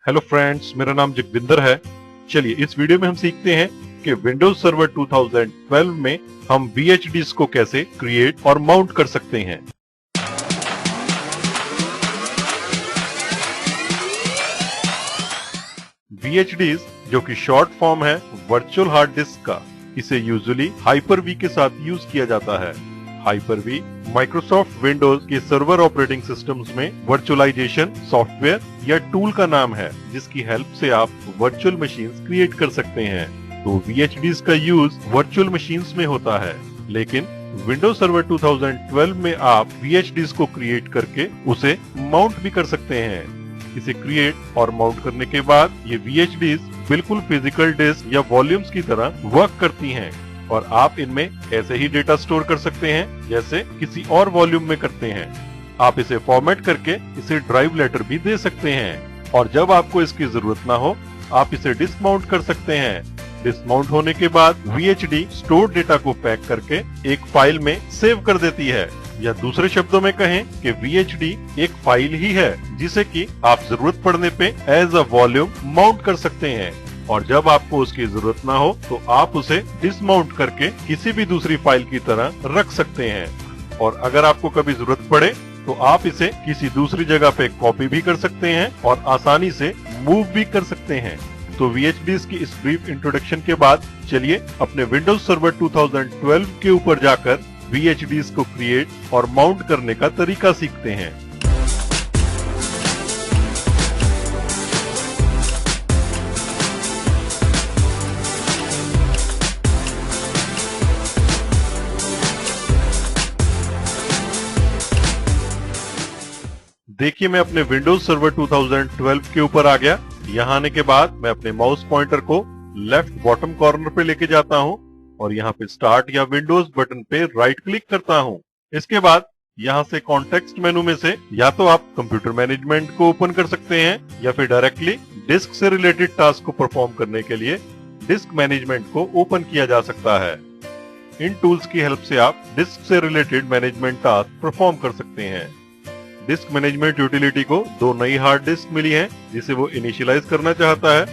Hello friends, मेरा नाम जगविंदर है। चलिए इस वीडियो में हम सीखते हैं कि विंडोज सर्वर 2012 में हम VHDs को कैसे क्रिएट और माउंट कर सकते हैं। VHDs जो कि शॉर्ट फॉर्म है वर्चुअल हार्ड डिस्क का, इसे यूजुअली हाइपर-वी के साथ यूज किया जाता है। हाइपर-वी माइक्रोसॉफ्ट विंडोज के सर्वर ऑपरेटिंग सिस्टम्स में वर्चुअलाइजेशन सॉफ्टवेयर या टूल का नाम है, जिसकी हेल्प से आप वर्चुअल मशीन्स क्रिएट कर सकते हैं। तो VHDs का यूज वर्चुअल मशीन्स में होता है, लेकिन विंडोज सर्वर 2012 में आप VHDs को क्रिएट करके उसे माउंट भी कर सकते हैं। इसे क्रिएट और माउंट करने के बाद ये VHDs बिल्कुल फिजिकल डिस्क या वॉल्यूम्स की तरह वर्क करती हैं और आप इनमें ऐसे ही डेटा स्टोर कर सकते हैं जैसे किसी और वॉल्यूम में करते हैं। आप इसे फॉर्मेट करके इसे ड्राइव लेटर भी दे सकते हैं और जब आपको इसकी जरूरत ना हो आप इसे डिस्क माउंट कर सकते हैं। डिस्क माउंट होने के बाद VHD स्टोर्ड डेटा को पैक करके एक फाइल में सेव कर देती है, या दूसरे शब्दों में कहें कि VHD एक फाइल ही है जिसे कि आप जरूरत पड़ने पे एज अ वॉल्यूम माउंट कर सकते हैं, और जब आपको उसकी जरूरत ना हो तो आप उसे डिसमाउंट करके किसी भी दूसरी फाइल की तरह रख सकते हैं। और अगर आपको कभी जरूरत पड़े तो आप इसे किसी दूसरी जगह पे कॉपी भी कर सकते हैं और आसानी से मूव भी कर सकते हैं। तो VHDs की इस ब्रीफ इंट्रोडक्शन के बाद चलिए अपने विंडोज सर्वर 2012 के ऊपर जाकर VHDs को क्रिएट और माउंट करने का तरीका सीखते हैं। देखिए मैं अपने विंडोज सर्वर 2012 के ऊपर आ गया। यहाँ आने के बाद मैं अपने माउस पॉइंटर को लेफ्ट बॉटम कॉर्नर पे लेके जाता हूँ और यहाँ पे स्टार्ट या विंडोज बटन पे राइट क्लिक करता हूँ। इसके बाद यहाँ से कॉन्टेक्स्ट मेनू में से या तो आप कंप्यूटर मैनेजमेंट को ओपन कर सकते हैं या फिर डायरेक्टली डिस्क से रिलेटेड टास्क को परफॉर्म करने के लिए डिस्क मैनेजमेंट को ओपन किया जा सकता है। इन टूल्स की हेल्प से आप डिस्क से रिलेटेड मैनेजमेंट टास्क परफॉर्म कर सकते हैं। डिस्क मैनेजमेंट यूटिलिटी को दो नई हार्ड डिस्क मिली है जिसे वो इनिशियलाइज करना चाहता है।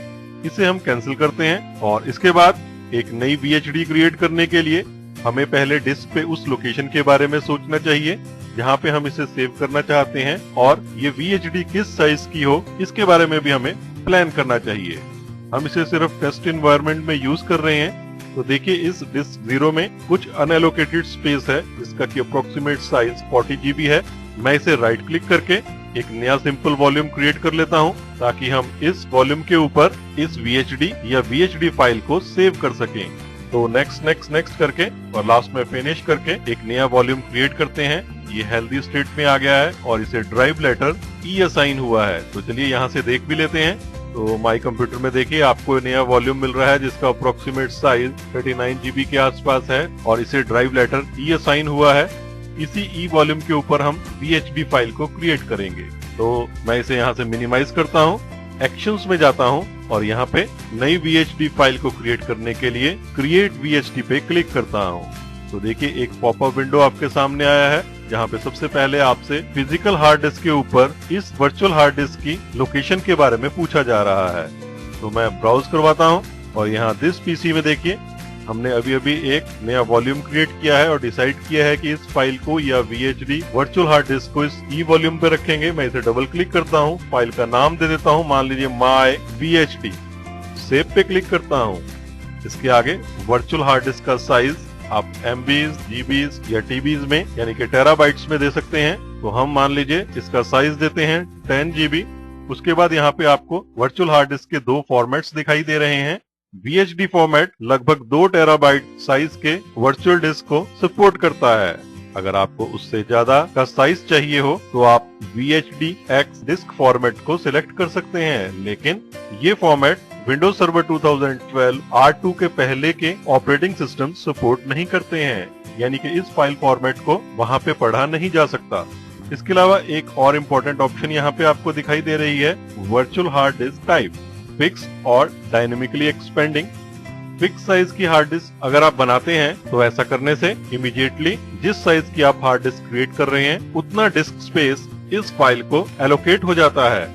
इसे हम कैंसिल करते हैं और इसके बाद एक नई VHD क्रिएट करने के लिए हमें पहले डिस्क पे उस लोकेशन के बारे में सोचना चाहिए जहाँ पे हम इसे सेव करना चाहते हैं, और ये VHD किस साइज की हो इसके बारे में भी हमें प्लान करना चाहिए। हम इसे सिर्फ टेस्ट एनवायरनमेंट में यूज कर रहे हैं, तो देखिए इस डिस्क 0 में कुछ अनएलोकेटेड स्पेस है जिसका की अप्रोक्सीमेट साइज 40 GB है। मैं इसे राइट क्लिक करके एक नया सिंपल वॉल्यूम क्रिएट कर लेता हूं ताकि हम इस वॉल्यूम के ऊपर इस VHD या VHD फाइल को सेव कर सकें। तो नेक्स्ट करके और लास्ट में फिनिश करके एक नया वॉल्यूम क्रिएट करते हैं। ये हेल्दी स्टेट में आ गया है और इसे ड्राइव लेटर E असाइन हुआ है। तो चलिए यहाँ से देख भी लेते हैं। तो माई कंप्यूटर में देखिए आपको नया वॉल्यूम मिल रहा है जिसका अप्रोक्सीमेट साइज 39 GB के आसपास है और इसे ड्राइव लेटर E असाइन हुआ है। इसी E वॉल्यूम के ऊपर हम VHD फाइल को क्रिएट करेंगे। तो मैं इसे यहाँ से मिनिमाइज करता हूँ, एक्शंस में जाता हूँ और यहाँ पे नई VHD फाइल को क्रिएट करने के लिए क्रिएट VHD पे क्लिक करता हूँ। तो देखिए एक पॉपअप विंडो आपके सामने आया है जहाँ पे सबसे पहले आपसे फिजिकल हार्ड डिस्क के ऊपर इस वर्चुअल हार्ड डिस्क की लोकेशन के बारे में पूछा जा रहा है। तो मैं ब्राउज करवाता हूँ और यहाँ दिस PC में देखिए हमने अभी एक नया वॉल्यूम क्रिएट किया है और डिसाइड किया है कि इस फाइल को या VHD वर्चुअल हार्ड डिस्क को इस E वॉल्यूम पे रखेंगे। मैं इसे डबल क्लिक करता हूँ, फाइल का नाम दे देता हूँ, मान लीजिए माय VHD। सेव पे क्लिक करता हूँ। इसके आगे वर्चुअल हार्ड डिस्क का साइज आप MBs, GBs या TBs में यानी कि टेराबाइट्स में दे सकते हैं। तो हम मान लीजिए इसका साइज देते हैं 10 GB। उसके बाद यहाँ पे आपको वर्चुअल हार्ड डिस्क के दो फॉर्मेट्स दिखाई दे रहे हैं। VHD फॉर्मेट लगभग 2 टेराबाइट साइज के वर्चुअल डिस्क को सपोर्ट करता है। अगर आपको उससे ज्यादा का साइज चाहिए हो तो आप VHD X डिस्क फॉर्मेट को सिलेक्ट कर सकते हैं, लेकिन ये फॉर्मेट विंडोज सर्वर 2012 R2 के पहले के ऑपरेटिंग सिस्टम सपोर्ट नहीं करते हैं, यानी कि इस फाइल फॉर्मेट को वहाँ पे पढ़ा नहीं जा सकता। इसके अलावा एक और इम्पोर्टेंट ऑप्शन यहाँ पे आपको दिखाई दे रही है, virtual hard disk type, fix और डायनेमिकली एक्सपेंडिंग। फिक्स साइज की हार्ड डिस्क अगर आप बनाते हैं तो ऐसा करने से इमीडिएटली जिस साइज की आप हार्ड डिस्क क्रिएट कर रहे हैं उतना डिस्क स्पेस इस फाइल को एलोकेट हो जाता है।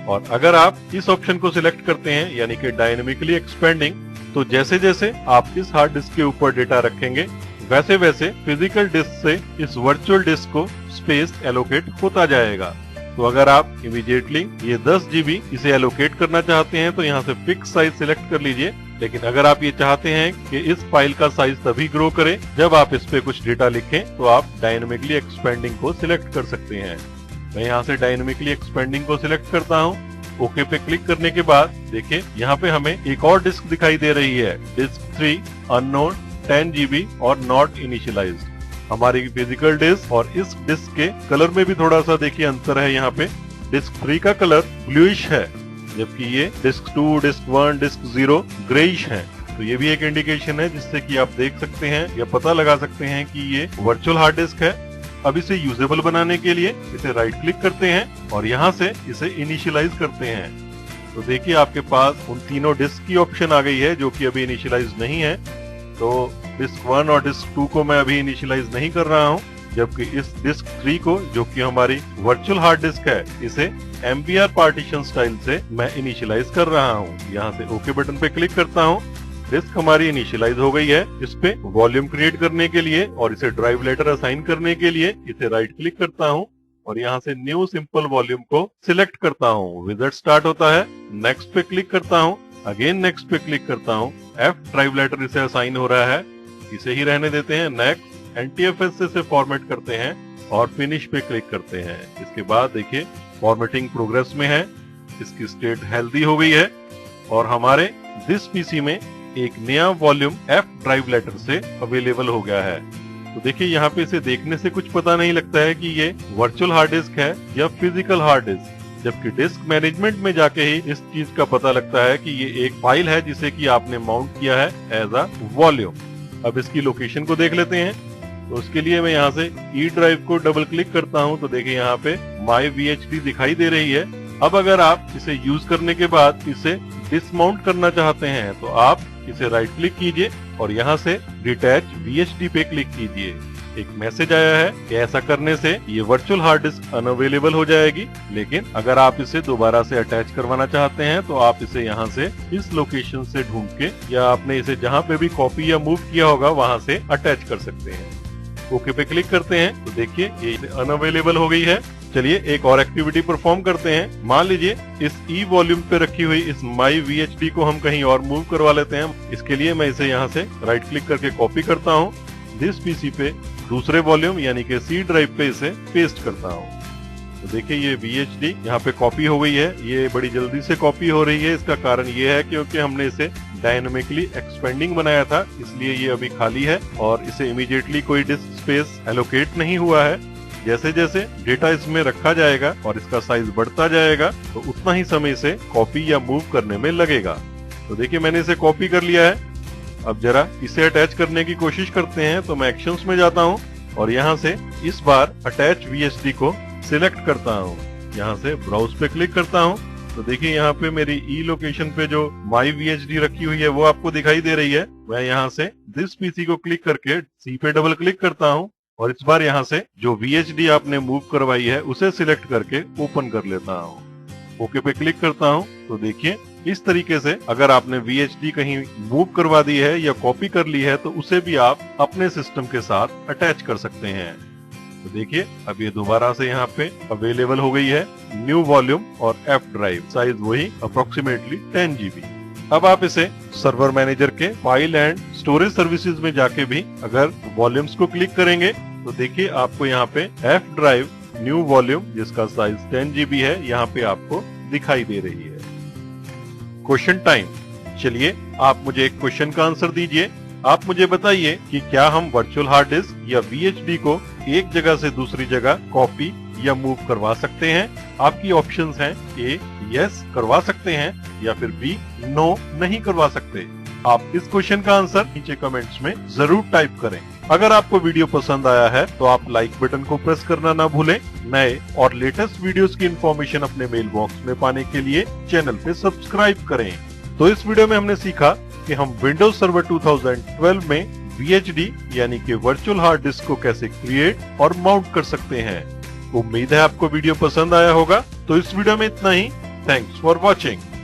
और अगर आप इस ऑप्शन को सिलेक्ट करते हैं यानी कि डायनेमिकली एक्सपेंडिंग, तो जैसे जैसे आप इस हार्ड डिस्क के ऊपर डेटा रखेंगे वैसे वैसे फिजिकल डिस्क से इस वर्चुअल डिस्क को स्पेस एलोकेट होता जाएगा। तो अगर आप इमीडिएटली ये 10 GB इसे एलोकेट करना चाहते हैं तो यहाँ से फिक्स साइज सिलेक्ट कर लीजिए। लेकिन अगर आप ये चाहते हैं कि इस फाइल का साइज तभी ग्रो करे जब आप इस पे कुछ डेटा लिखें, तो आप डायनेमिकली एक्सपेंडिंग को सिलेक्ट कर सकते हैं। मैं यहाँ से डायनेमिकली एक्सपेंडिंग को सिलेक्ट करता हूँ। ओके पे क्लिक करने के बाद देखिए यहाँ पे हमें एक और डिस्क दिखाई दे रही है, डिस्क 3 अननोन 10 GB और नॉट इनिशियलाइज्ड। हमारी फिजिकल डिस्क और इस डिस्क के कलर में भी थोड़ा सा देखिए अंतर है। यहाँ पे डिस्क 3 का कलर ब्लूइश है, जबकि ये डिस्क 2, डिस्क 1, डिस्क 0 ग्रेइश है। तो ये भी एक इंडिकेशन है जिससे कि आप देख सकते हैं या पता लगा सकते हैं कि ये वर्चुअल हार्ड डिस्क है। अब इसे यूजेबल बनाने के लिए इसे राइट क्लिक करते हैं और यहाँ से इसे इनिशियलाइज करते हैं। तो देखिए आपके पास उन तीनों डिस्क की ऑप्शन आ गई है जो कि अभी इनिशियलाइज नहीं है। तो डिस्क 1 और डिस्क 2 को मैं अभी इनिशियलाइज नहीं कर रहा हूँ, जबकि इस डिस्क 3 को, जो कि हमारी वर्चुअल हार्ड डिस्क है, इसे MBR पार्टीशन स्टाइल से मैं इनिशियलाइज कर रहा हूँ। यहाँ से ओके बटन पे क्लिक करता हूँ। डिस्क हमारी इनिशियलाइज हो गई है। इस पे वॉल्यूम क्रिएट करने के लिए और इसे ड्राइव लेटर असाइन करने के लिए इसे राइट क्लिक करता हूँ और यहाँ से न्यू सिंपल वॉल्यूम को सिलेक्ट करता हूँ। विजार्ड स्टार्ट होता है। नेक्स्ट पे क्लिक करता हूँ। अगेन नेक्स्ट पे क्लिक करता हूँ। F ड्राइव लेटर इसे असाइन हो रहा है, इसे ही रहने देते हैं। नेक्स्ट NTFS से फॉर्मेट करते हैं और फिनिश पे क्लिक करते हैं। इसके बाद देखिए फॉर्मेटिंग प्रोग्रेस में है, इसकी स्टेट हेल्दी हो गई है और हमारे दिस पीसी में एक नया वॉल्यूम F ड्राइव लेटर से अवेलेबल हो गया है। तो देखिए यहाँ पे इसे देखने से कुछ पता नहीं लगता है कि ये वर्चुअल हार्ड डिस्क है या फिजिकल हार्ड डिस्क, जबकि डिस्क मैनेजमेंट में जाके ही इस चीज का पता लगता है कि ये एक फाइल है जिसे कि आपने माउंट किया है एज अ वॉल्यूम। अब इसकी लोकेशन को देख लेते हैं। तो उसके लिए मैं यहाँ से ई ड्राइव को डबल क्लिक करता हूँ तो देखिए यहाँ पे माई VHD दिखाई दे रही है। अब अगर आप इसे यूज करने के बाद इसे डिसमाउंट करना चाहते हैं तो आप इसे राइट क्लिक कीजिए और यहाँ से डिटैच VHD पे क्लिक कीजिए। एक मैसेज आया है कि ऐसा करने से ये वर्चुअल हार्ड डिस्क अनअवेलेबल हो जाएगी, लेकिन अगर आप इसे दोबारा से अटैच करवाना चाहते हैं तो आप इसे यहाँ से इस लोकेशन से ढूंढ के या आपने इसे जहाँ पे भी कॉपी या मूव किया होगा वहाँ से अटैच कर सकते हैं। ओके पे क्लिक करते हैं तो देखिए ये अनअवेलेबल हो गई है। चलिए एक और एक्टिविटी परफॉर्म करते हैं। मान लीजिए इस ई वॉल्यूम पे रखी हुई इस माई VHD को हम कहीं और मूव करवा लेते हैं। इसके लिए मैं इसे यहाँ से राइट क्लिक करके कॉपी करता हूँ, दिस पीसी पे दूसरे वॉल्यूम यानी कि C ड्राइव पे इसे पेस्ट करता हूँ। तो देखिए ये VHD यहाँ पे कॉपी हो गई है। ये बड़ी जल्दी से कॉपी हो रही है। इसका कारण ये है क्योंकि हमने इसे डायनेमिकली एक्सपेंडिंग बनाया था, इसलिए ये अभी खाली है और इसे इमीडिएटली कोई डिस्क स्पेस एलोकेट नहीं हुआ है। जैसे जैसे डेटा इसमें रखा जाएगा और इसका साइज बढ़ता जाएगा तो उतना ही समय इसे कॉपी या मूव करने में लगेगा। तो देखिए मैंने इसे कॉपी कर लिया है। अब जरा इसे अटैच करने की कोशिश करते हैं। तो मैं एक्शंस में जाता हूँ और यहाँ से इस बार अटैच VHD को सिलेक्ट करता हूँ। यहाँ से ब्राउज पे क्लिक करता हूँ तो देखिए यहाँ पे मेरी ई लोकेशन पे जो माई VHD रखी हुई है वो आपको दिखाई दे रही है। मैं यहाँ से दिस पीसी को क्लिक करके C पे डबल क्लिक करता हूँ और इस बार यहाँ से जो VHD आपने मूव करवाई है उसे सिलेक्ट करके ओपन कर लेता हूँ। ओके पे क्लिक करता हूँ तो देखिए इस तरीके से अगर आपने VHD कहीं मूव करवा दी है या कॉपी कर ली है तो उसे भी आप अपने सिस्टम के साथ अटैच कर सकते हैं। तो देखिए अब ये दोबारा से यहाँ पे अवेलेबल हो गई है, न्यू वॉल्यूम और F ड्राइव, साइज वही अप्रोक्सीमेटली 10 GB। अब आप इसे सर्वर मैनेजर के फाइल एंड स्टोरेज सर्विसेज में जाके भी अगर वॉल्यूम्स को क्लिक करेंगे तो देखिए आपको यहाँ पे F ड्राइव न्यू वॉल्यूम जिसका साइज 10 GB है यहाँ पे आपको दिखाई दे रही है। Question time. चलिए आप मुझे एक क्वेश्चन का आंसर दीजिए। आप मुझे बताइए कि क्या हम वर्चुअल हार्ड डिस्क या VHD को एक जगह से दूसरी जगह कॉपी या मूव करवा सकते हैं। आपकी ऑप्शंस हैं A यस करवा सकते हैं या फिर B नो नहीं करवा सकते। आप इस क्वेश्चन का आंसर नीचे कमेंट्स में जरूर टाइप करें। अगर आपको वीडियो पसंद आया है तो आप लाइक बटन को प्रेस करना ना भूलें। नए और लेटेस्ट वीडियोस की इंफॉर्मेशन अपने मेल बॉक्स में पाने के लिए चैनल पे सब्सक्राइब करें। तो इस वीडियो में हमने सीखा कि हम विंडोज सर्वर 2012 में VHD यानी कि वर्चुअल हार्ड डिस्क को कैसे क्रिएट और माउंट कर सकते हैं। उम्मीद है आपको वीडियो पसंद आया होगा। तो इस वीडियो में इतना ही। Thanks for watching.